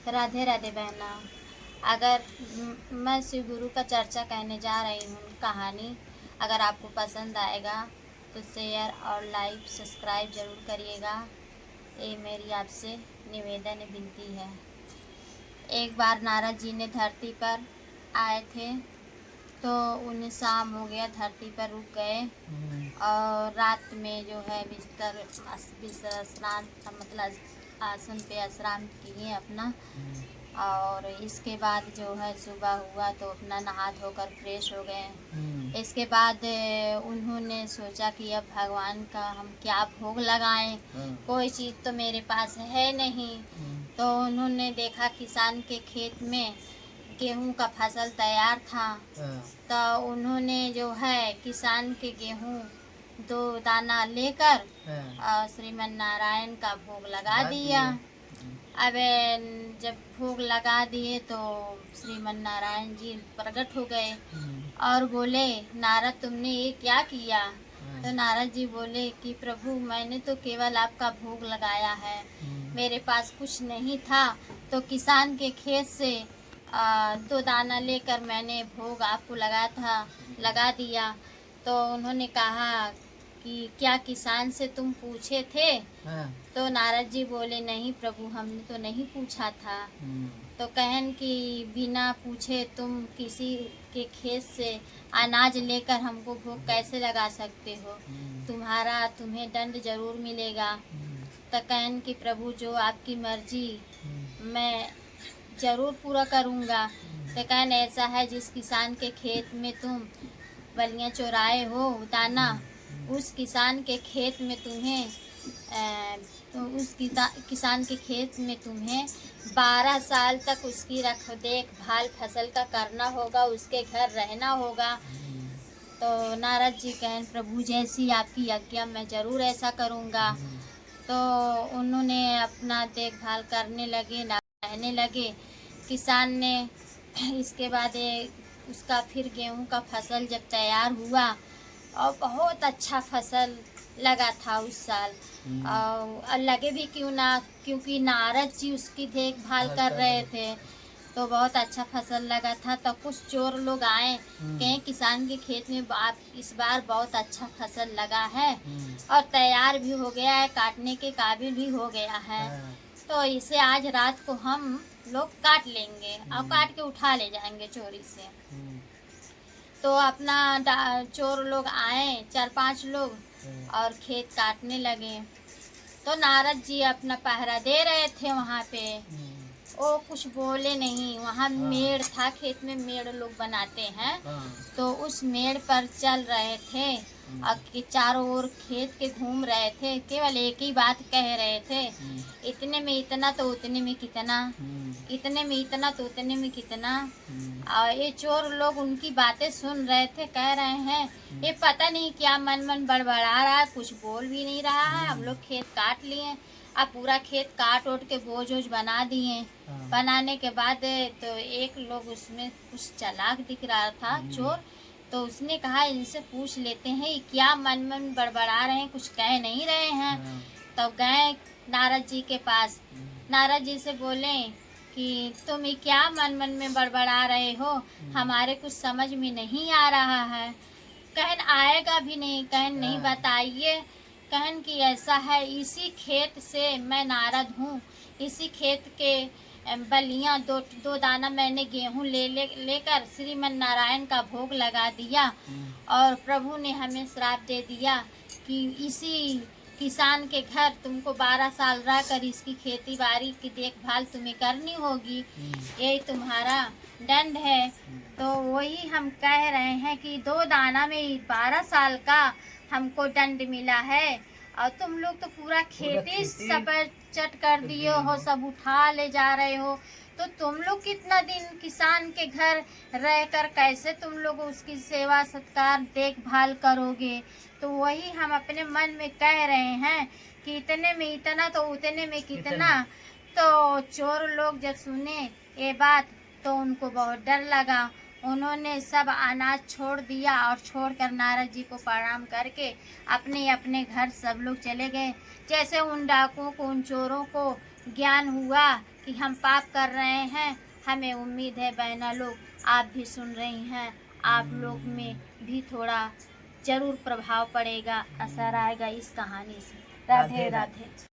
राधे राधे बहना। अगर मैं शिव गुरु का चर्चा कहने जा रही हूँ कहानी, अगर आपको पसंद आएगा तो शेयर और लाइक सब्सक्राइब ज़रूर करिएगा। ये मेरी आपसे निवेदन विनती है। एक बार नारद जी ने धरती पर आए थे तो उन्हें शाम हो गया, धरती पर रुक गए और रात में जो है बिस्तर स्नान मतलब आसन पे विश्राम किए अपना। और इसके बाद जो है सुबह हुआ तो अपना नहा धोकर फ्रेश हो गए। इसके बाद उन्होंने सोचा कि अब भगवान का हम क्या भोग लगाएं, कोई चीज़ तो मेरे पास है नहीं। तो उन्होंने देखा किसान के खेत में गेहूं का फसल तैयार था। तो उन्होंने जो है किसान के गेहूं 2 दाना लेकर श्रीमन नारायण का भोग लगा दिया। अब जब भोग लगा दिए तो श्रीमन नारायण जी प्रकट हो गए और बोले, नारद तुमने ये क्या किया? तो नारद जी बोले कि प्रभु मैंने तो केवल आपका भोग लगाया है, मेरे पास कुछ नहीं था। तो किसान के खेत से 2 दाना लेकर मैंने भोग आपको लगा दिया। तो उन्होंने कहा कि क्या किसान से तुम पूछे थे? तो नारद जी बोले, नहीं प्रभु हमने तो नहीं पूछा था। तो कहन कि बिना पूछे तुम किसी के खेत से अनाज लेकर हमको भोग कैसे लगा सकते हो? तुम्हें दंड जरूर मिलेगा। तो कहन कि प्रभु जो आपकी मर्जी मैं जरूर पूरा करूँगा। तो कहन ऐसा है, जिस किसान के खेत में तुम बलियाँ चुराए हो दाना, उस किसान के खेत में किसान के खेत में तुम्हें 12 साल तक उसकी देखभाल फसल का करना होगा, उसके घर रहना होगा। तो नारद जी कहें प्रभु जैसी आपकी आज्ञा मैं ज़रूर ऐसा करूँगा। तो उन्होंने अपना देखभाल करने लगे, रहने लगे किसान ने। इसके बाद उसका फिर गेहूं का फसल जब तैयार हुआ और बहुत अच्छा फसल लगा था उस साल, और लगे भी क्यों ना, क्योंकि नारद जी उसकी देखभाल कर रहे थे तो बहुत अच्छा फसल लगा था। तो कुछ चोर लोग आए, कहे किसान के खेत में इस बार बहुत अच्छा फसल लगा है और तैयार भी हो गया है, काटने के काबिल भी हो गया है, तो इसे आज रात को हम लोग काट लेंगे और काट के उठा ले जाएंगे चोरी से। तो अपना चोर लोग आए 4-5 लोग और खेत काटने लगे। तो नारद जी अपना पहरा दे रहे थे वहाँ पे, वो कुछ बोले नहीं। वहाँ मेड़ था, खेत में मेड़ लोग बनाते हैं, तो उस मेड़ पर चल रहे थे और चारों ओर खेत के घूम रहे थे, केवल एक ही बात कह रहे थे, इतने में इतना तो उतने में कितना, इतने में इतना तो उतने में कितना। और ये चोर लोग उनकी बातें सुन रहे थे, कह रहे हैं ये पता नहीं क्या मन बड़बड़ा रहा है, कुछ बोल भी नहीं रहा है। हम लोग खेत काट लिए, अब पूरा खेत काट ओट के बोझ ओझ बना दिए। बनाने के बाद तो एक लोग उसमें कुछ चालाक दिख रहा था चोर, तो उसने कहा इनसे पूछ लेते हैं क्या मन बड़बड़ा रहे हैं, कुछ कह नहीं रहे हैं। तो गए नारद जी के पास, नारद जी से बोले कि तुम ये क्या मन में बड़बड़ा रहे हो, हमारे कुछ समझ में नहीं आ रहा है। कहन आएगा भी नहीं, कहन नहीं बताइए। कहन कि ऐसा है, इसी खेत से मैं नारद हूँ, इसी खेत के बलियाँ 2 दाना मैंने गेहूँ लेकर श्रीमन नारायण का भोग लगा दिया और प्रभु ने हमें श्राप दे दिया कि इसी किसान के घर तुमको 12 साल रहकर इसकी खेती बाड़ी की देखभाल तुम्हें करनी होगी, यही तुम्हारा दंड है। तो वही हम कह रहे हैं कि 2 दाना में 12 साल का हमको दंड मिला है और तुम लोग तो पूरा खेती सपचट कर दिए हो, सब उठा ले जा रहे हो। तो तुम लोग कितना दिन किसान के घर रहकर कैसे तुम लोग उसकी सेवा सत्कार देखभाल करोगे? तो वही हम अपने मन में कह रहे हैं कि इतने में इतना तो उतने में कितना। तो चोर लोग जब सुने ये बात तो उनको बहुत डर लगा, उन्होंने सब अनाज छोड़ दिया और छोड़कर नारद जी को प्रणाम करके अपने अपने घर सब लोग चले गए। जैसे उन डाकुओं को, उन चोरों को ज्ञान हुआ कि हम पाप कर रहे हैं। हमें उम्मीद है बहना लोग आप भी सुन रही हैं, आप लोग में भी थोड़ा ज़रूर प्रभाव पड़ेगा, असर आएगा इस कहानी से। राधे राधे।